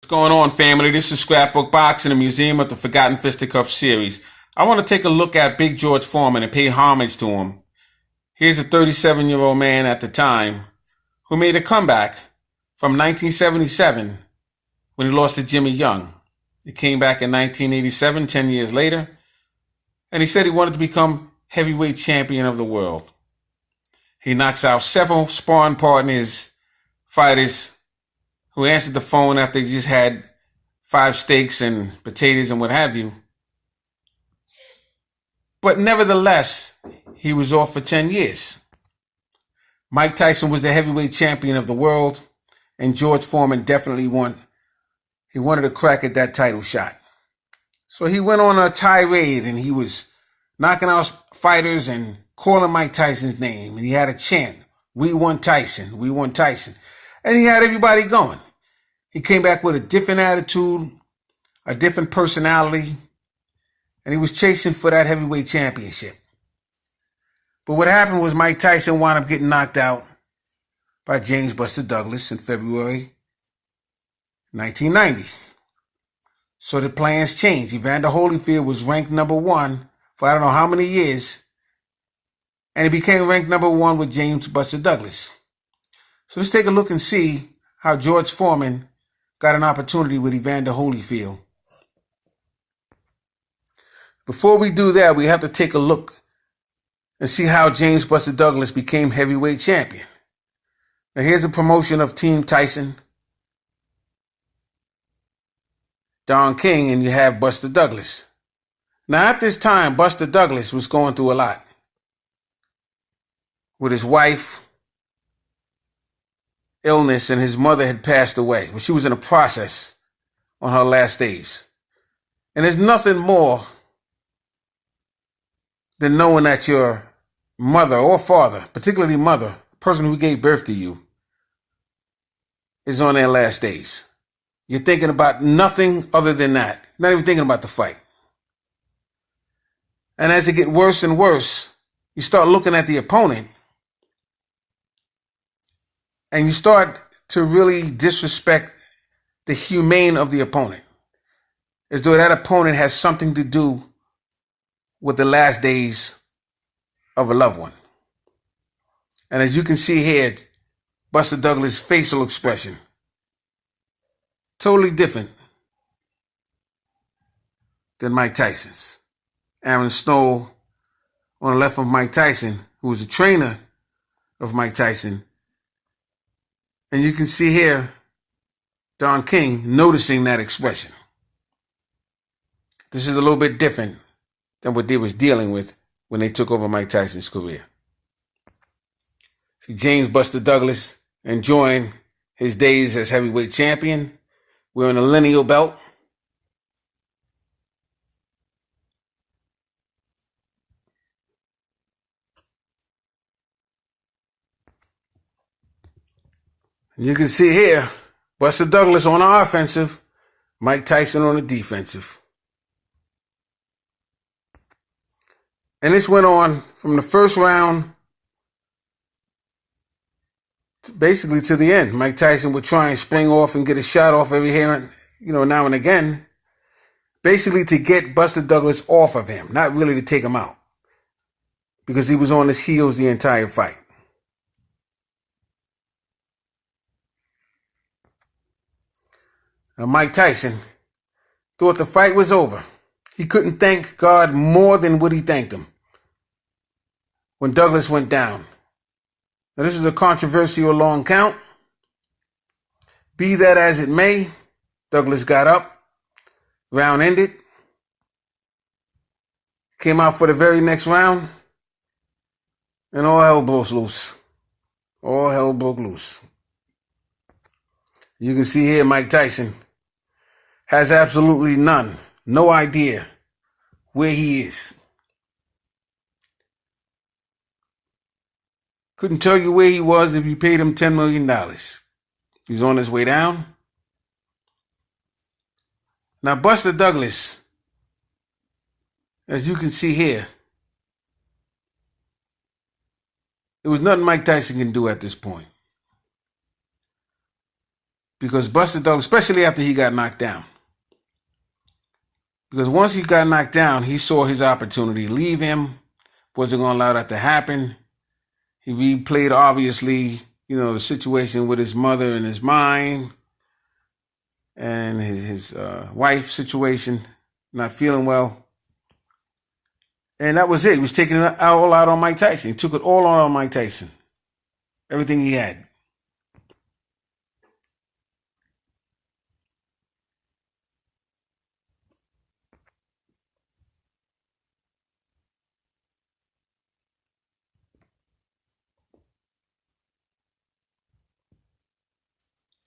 What's going on, family? This is Scrapbook Boxing, a museum of the Forgotten Fisticuffs series. I want to take a look at Big George Foreman and pay homage to him. Here's a 37-year-old man at the time who made a comeback from 1977 when he lost to Jimmy Young. He came back in 1987, 10 years later, and he said he wanted to become heavyweight champion of the world. He knocks out several sparring fighters who answered the phone after they just had 5 steaks and potatoes and what have you. But nevertheless, he was off for 10 years. Mike Tyson was the heavyweight champion of the world, and George Foreman definitely won. He wanted a crack at that title shot. So he went on a tirade, and he was knocking out fighters and calling Mike Tyson's name. And he had a chant, "We want Tyson, we want Tyson." And he had everybody going. He came back with a different attitude, a different personality, and he was chasing for that heavyweight championship. But what happened was Mike Tyson wound up getting knocked out by James Buster Douglas in February 1990. So the plans changed. Evander Holyfield was ranked number 1 for I don't know how many years, and he became ranked number 1 with James Buster Douglas. So let's take a look and see how George Foreman got an opportunity with Evander Holyfield. Before we do that, we have to take a look and see how James Buster Douglas became heavyweight champion. Now here's a promotion of Team Tyson, Don King, and you have Buster Douglas. Now at this time, Buster Douglas was going through a lot with his wife, illness, and his mother had passed away. Well, she was in a process on her last days. And there's nothing more than knowing that your mother or father, particularly mother, the person who gave birth to you, is on their last days. You're thinking about nothing other than that. Not even thinking about the fight. And as it gets worse and worse, you start looking at the opponent and you start to really disrespect the humane of the opponent, as though that opponent has something to do with the last days of a loved one. And as you can see here, Buster Douglas' facial expression, totally different than Mike Tyson's. Aaron Snow on the left of Mike Tyson, who was a trainer of Mike Tyson. And you can see here Don King noticing that expression. This is a little bit different than what they was dealing with when they took over Mike Tyson's career. See James Buster Douglas enjoying his days as heavyweight champion, wearing a lineal belt. You can see here, Buster Douglas on the offensive, Mike Tyson on the defensive. And this went on from the first round basically to the end. Mike Tyson would try and spring off and get a shot off every here, now and again, basically to get Buster Douglas off of him, not really to take him out, because he was on his heels the entire fight. Now, Mike Tyson thought the fight was over. He couldn't thank God more than what he thanked him when Douglas went down. Now, this is a controversial long count. Be that as it may, Douglas got up, round ended, came out for the very next round, and all hell broke loose. All hell broke loose. You can see here Mike Tyson has absolutely no idea where he is. Couldn't tell you where he was if you paid him $10 million. He's on his way down. Now, Buster Douglas, as you can see here, there was nothing Mike Tyson can do at this point. Because Buster Douglas, especially after he got knocked down, because once he got knocked down, he saw his opportunity leave him, wasn't going to allow that to happen. He replayed, obviously, the situation with his mother in his mind, and his wife's situation, not feeling well. And that was it. He was taking it all out on Mike Tyson. He took it all on Mike Tyson. Everything he had.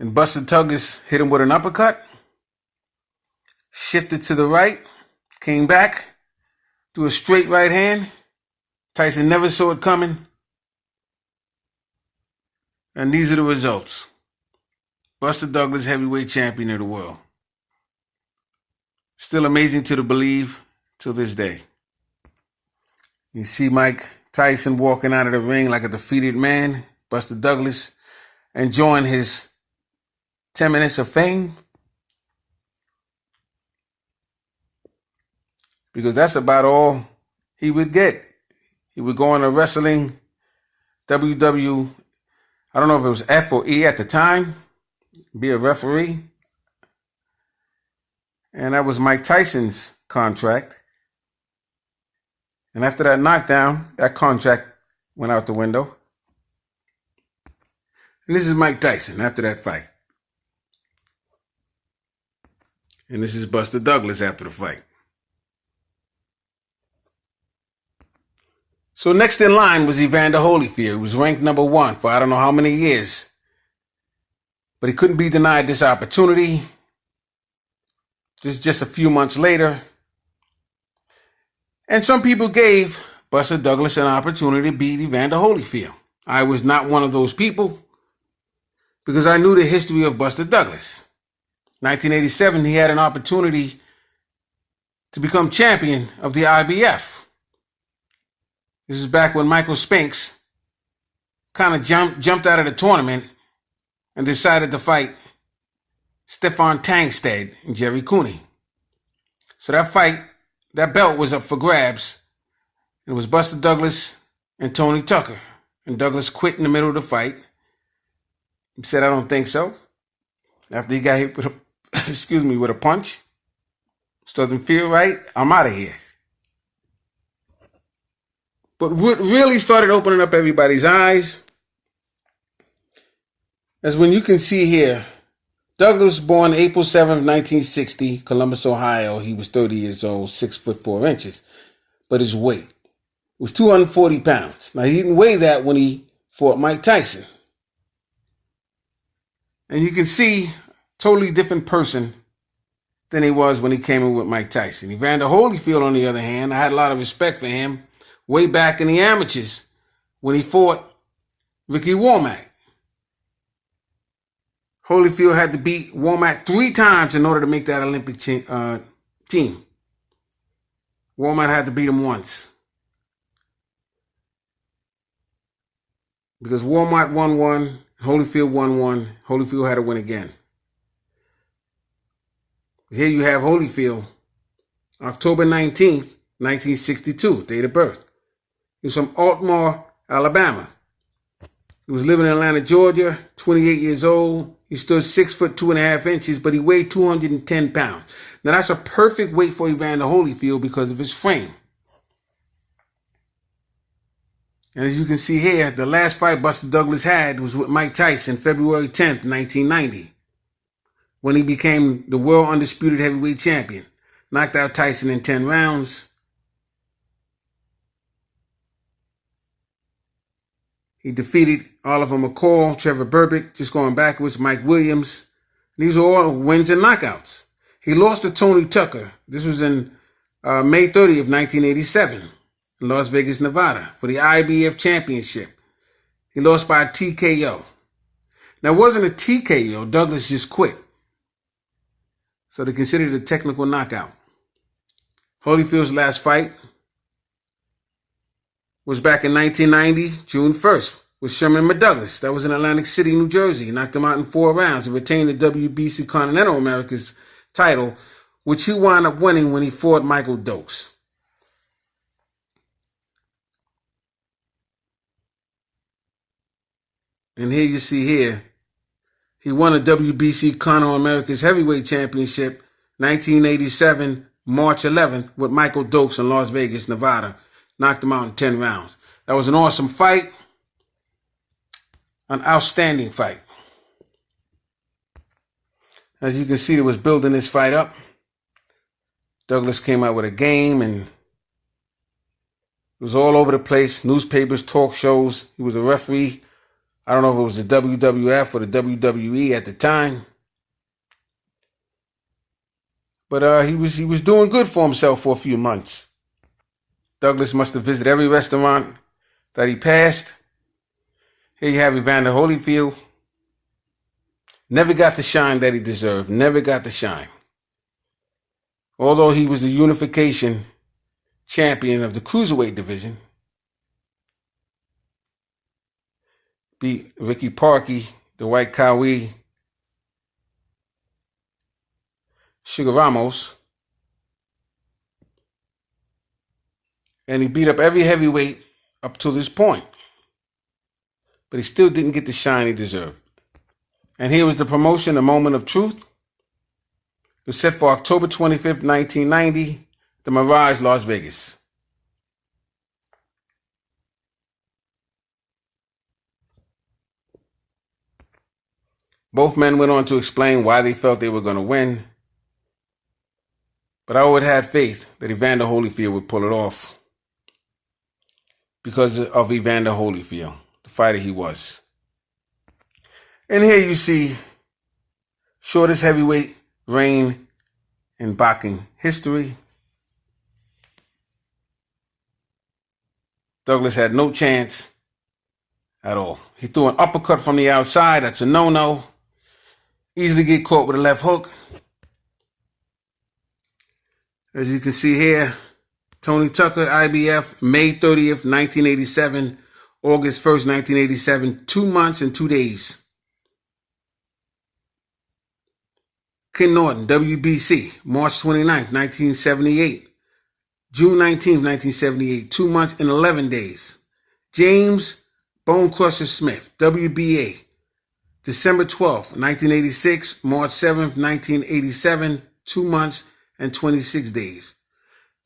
And Buster Douglas hit him with an uppercut, shifted to the right, came back, threw a straight right hand. Tyson never saw it coming. And these are the results. Buster Douglas, heavyweight champion of the world. Still amazing to believe till this day. You see Mike Tyson walking out of the ring like a defeated man. Buster Douglas enjoying his 10 minutes of fame. Because that's about all he would get. He would go into wrestling, WW, I don't know if it was F or E at the time, be a referee. And that was Mike Tyson's contract. And after that knockdown, that contract went out the window. And this is Mike Tyson after that fight. And this is Buster Douglas after the fight. So next in line was Evander Holyfield. He was ranked number 1 for I don't know how many years. But he couldn't be denied this opportunity. Just a few months later. And some people gave Buster Douglas an opportunity to beat Evander Holyfield. I was not one of those people because I knew the history of Buster Douglas. 1987, he had an opportunity to become champion of the IBF. This is back when Michael Spinks kind of jumped out of the tournament and decided to fight Stefan Tangstad and Jerry Cooney. So that fight, that belt was up for grabs. It was Buster Douglas and Tony Tucker. And Douglas quit in the middle of the fight. He said, I don't think so. After he got hit with with a punch. This doesn't feel right. I'm out of here. But what really started opening up everybody's eyes is when you can see here, Douglas was born April 7th, 1960, Columbus, Ohio. He was 30 years old, 6 foot 4 inches. But his weight was 240 pounds. Now, he didn't weigh that when he fought Mike Tyson. And you can see, totally different person than he was when he came in with Mike Tyson. Evander Holyfield, on the other hand, I had a lot of respect for him way back in the amateurs when he fought Ricky Womack. Holyfield had to beat Womack 3 times in order to make that Olympic team. Womack had to beat him once. Because Womack won 1, Holyfield won 1, Holyfield had to win again. Here you have Holyfield, October 19th, 1962, date of birth. He was from Altmore, Alabama. He was living in Atlanta, Georgia, 28 years old. He stood 6 foot 2.5 inches, but he weighed 210 pounds. Now that's a perfect weight for Evander Holyfield because of his frame. And as you can see here, the last fight Buster Douglas had was with Mike Tyson, February 10th, 1990, when he became the world undisputed heavyweight champion. Knocked out Tyson in 10 rounds. He defeated Oliver McCall, Trevor Berbick, just going backwards, Mike Williams. These are all wins and knockouts. He lost to Tony Tucker. This was in May 30th, 1987 in Las Vegas, Nevada for the IBF championship. He lost by a TKO. Now, it wasn't a TKO. Douglas just quit. So they considered it a technical knockout. Holyfield's last fight was back in 1990, June 1st. was Sherman McDouglas. That was in Atlantic City, New Jersey. He knocked him out in 4 rounds and retained the WBC Continental America's title, which he wound up winning when he fought Michael Dokes. And here you see here, he won a WBC Continental America's Heavyweight Championship 1987, March 11th, with Michael Dokes in Las Vegas, Nevada. Knocked him out in 10 rounds. That was an awesome fight. An outstanding fight. As you can see, it was building this fight up. Douglas came out with a game, and it was all over the place. Newspapers, talk shows. He was a referee. I don't know if it was the WWF or the WWE at the time. But he was doing good for himself for a few months. Douglas must have visited every restaurant that he passed. Here you have Evander Holyfield. Never got the shine that he deserved. Never got the shine. Although he was the unification champion of the cruiserweight division. Beat Ricky Parkey, the White Cowie, Sugar Ramos. And he beat up every heavyweight up to this point. But he still didn't get the shine he deserved. And here was the promotion, A Moment of Truth. It was set for October 25th, 1990, the Mirage, Las Vegas. Both men went on to explain why they felt they were going to win. But I always had faith that Evander Holyfield would pull it off. Because of Evander Holyfield, the fighter he was. And here you see shortest heavyweight reign in boxing history. Douglas had no chance at all. He threw an uppercut from the outside. That's a no-no. Easily get caught with a left hook. As you can see here, Tony Tucker, IBF, May 30th, 1987, August 1st, 1987, 2 months and 2 days. Ken Norton, WBC, March 29th, 1978, June 19th, 1978, 2 months and 11 days. James Bone Crusher Smith, WBA, December 12th, 1986, March 7th, 1987, 2 months and 26 days.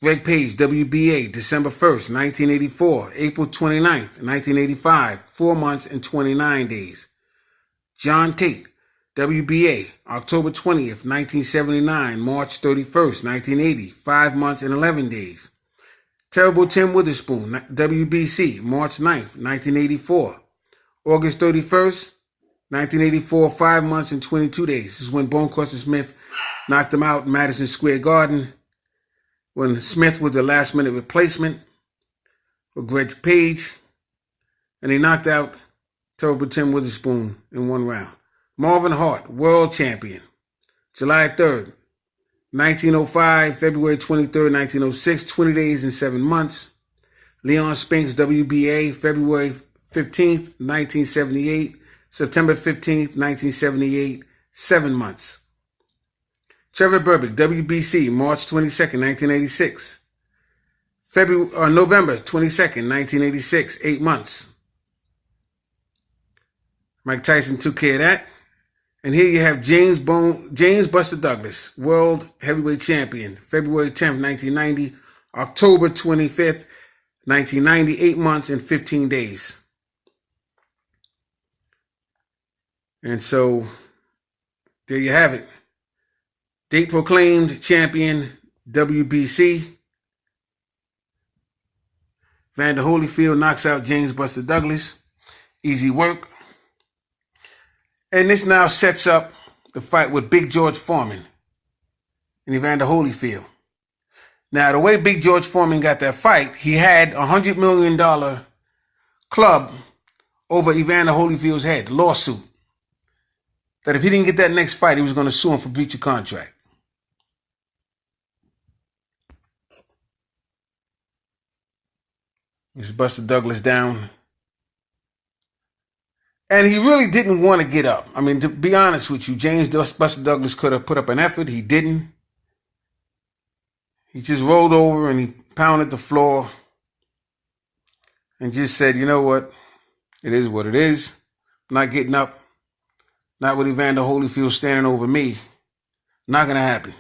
Greg Page, WBA, December 1st, 1984, April 29th, 1985, 4 months and 29 days. John Tate, WBA, October 20th, 1979, March 31st, 1980, 5 months and 11 days. Terrible Tim Witherspoon, WBC, March 9th, 1984, August 31st, 1984, 5 months and 22 days. This is when Bone Crusher Smith knocked him out in Madison Square Garden, when Smith was the last-minute replacement for Greg Page, and he knocked out Terrible Tim Witherspoon in 1 round. Marvin Hart, world champion, July 3rd, 1905, February 23rd, 1906, 20 days and 7 months. Leon Spinks, WBA, February 15th, 1978, September 15th, 1978, 7 months. Trevor Berbick, WBC, March 22nd, 1986. November 22nd, 1986, 8 months. Mike Tyson took care of that. And here you have James Buster Douglas, world heavyweight champion, February 10th, 1990, October 25th, 1990, 8 months and 15 days. And so, there you have it. Date proclaimed champion, WBC. Evander Holyfield knocks out James Buster Douglas. Easy work. And this now sets up the fight with Big George Forman and Evander Holyfield. Now, the way Big George Forman got that fight, he had a $100 million club over Evander Holyfield's head, lawsuit. That if he didn't get that next fight, he was going to sue him for breach of contract. This is Buster Douglas down And he really didn't want to get up. I mean, to be honest with you, James Buster Douglas could have put up an effort. He didn't. He just rolled over and he pounded the floor and just said, you know what? It is what it is. I'm not getting up. Not with Evander Holyfield standing over me. Not going to happen.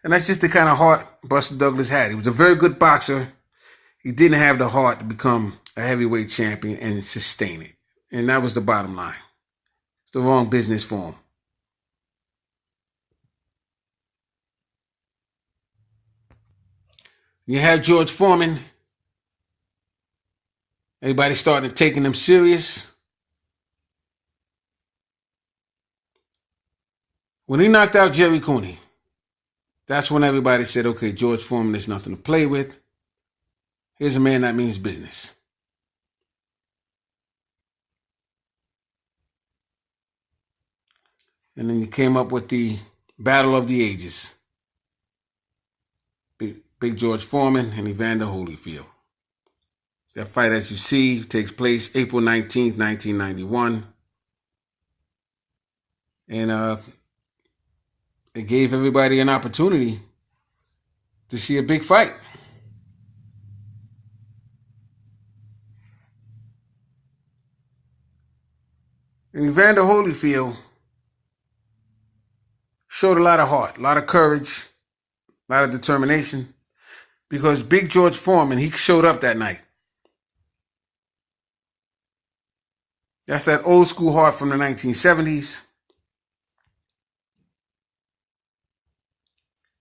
And that's just the kind of heart Buster Douglas had. He was a very good boxer. He didn't have the heart to become a heavyweight champion and sustain it. And that was the bottom line. It's the wrong business for him. You have George Foreman. Everybody started taking him serious. When he knocked out Jerry Cooney, that's when everybody said, okay, George Foreman is nothing to play with. Here's a man that means business. And then you came up with the Battle of the Ages. Big George Foreman and Evander Holyfield. That fight, as you see, takes place April 19th, 1991. And it gave everybody an opportunity to see a big fight. And Evander Holyfield showed a lot of heart, a lot of courage, a lot of determination, because Big George Foreman, he showed up that night. That's that old school heart from the 1970s.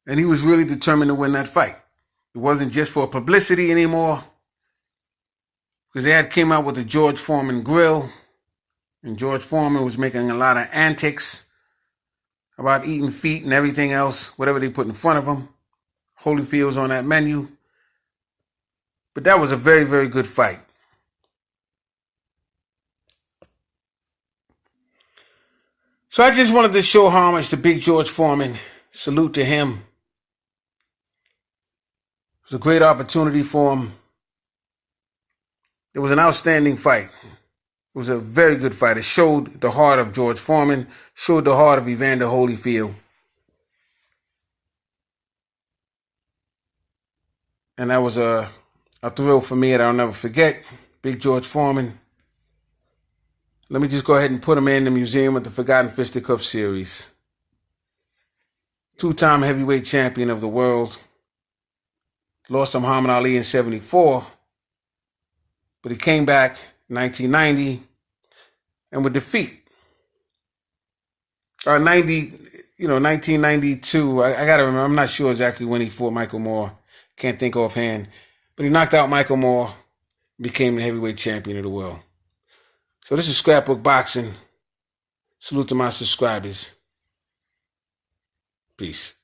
And he was really determined to win that fight. It wasn't just for publicity anymore, because they had came out with the George Foreman grill, and George Foreman was making a lot of antics about eating feet and everything else, whatever they put in front of him. Holyfield's on that menu. But that was a very, very good fight. So I just wanted to show homage to Big George Foreman. Salute to him. It was a great opportunity for him. It was an outstanding fight. It was a very good fight. It showed the heart of George Foreman, showed the heart of Evander Holyfield. And that was a thrill for me that I'll never forget. Big George Foreman. Let me just go ahead and put him in the Museum of the Forgotten Fisticuffs series. Two-time heavyweight champion of the world. Lost to Muhammad Ali in 1974. But he came back in 1990 and with defeat. 1992. I gotta remember. I'm not sure exactly when he fought Michael Moore. Can't think offhand. But he knocked out Michael Moore, became the heavyweight champion of the world. So this is Scrapbook Boxing. Salute to my subscribers. Peace.